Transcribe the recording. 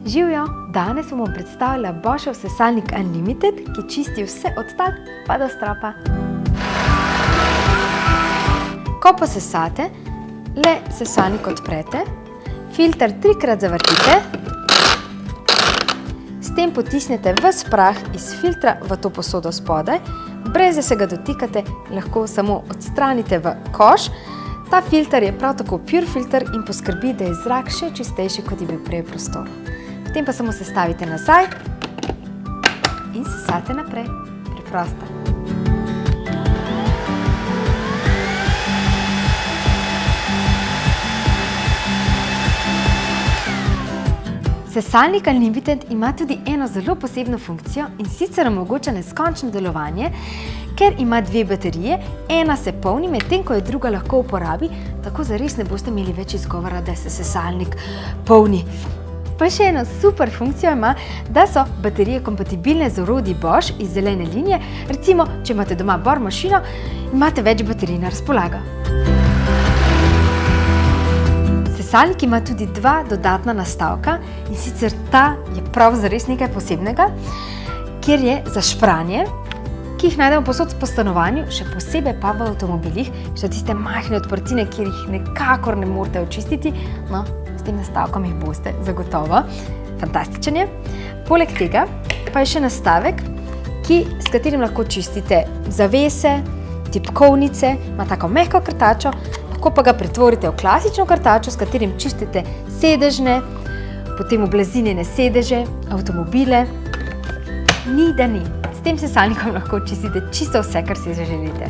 Živjo, danes vam bom predstavila Boschov sesalnik Unlimited, ki čisti vse od tal pa do stropa. Ko posesate, le sesalnik odprete, filter 3-krat zavrtite, s tem potisnete ves prah iz filtra v to posodo spodaj, brez da se ga dotikate, lahko samo odstranite v koš. Ta filter je prav tako pure filter in poskrbi, da je zrak še čistejši, kot je bil prej v prostoru. Potem pa samo sestavite nazaj in sesate naprej. Preprosto. Sesalnik Unlimited ima tudi eno zelo posebno funkcijo in sicer omogoča neskončno delovanje, ker ima 2 baterije, ena se polni, medtem ko je druga lahko uporabi, tako zares ne boste imeli več izgovora, da se sesalnik polni. Pa še eno super funkcijo ima, da so baterije kompatibilne z orodji Bosch iz zelene linije. Recimo, če imate doma bormašino, imate več baterij na razpolago. Sesalnik ima tudi 2 dodatna nastavka in sicer ta je prav zares nekaj posebnega, kjer je za špranje, ki jih najdemo povsod po stanovanju, še posebej pa v avtomobilih, še tiste majhne odprtine, kjer jih nekakor ne morete očistiti, no, s tem nastavkom jih boste zagotovo. Fantastičen je. Poleg tega pa je še nastavek, s katerim lahko čistite zavese, tipkovnice, ima tako mehko krtačo, lahko pa ga pretvorite v klasično krtačo, s katerim čistite sedežne, potem oblazinjene sedeže, avtomobile. Ni da ni. S tem sesalnikom lahko čistite čisto vse, kar si želite.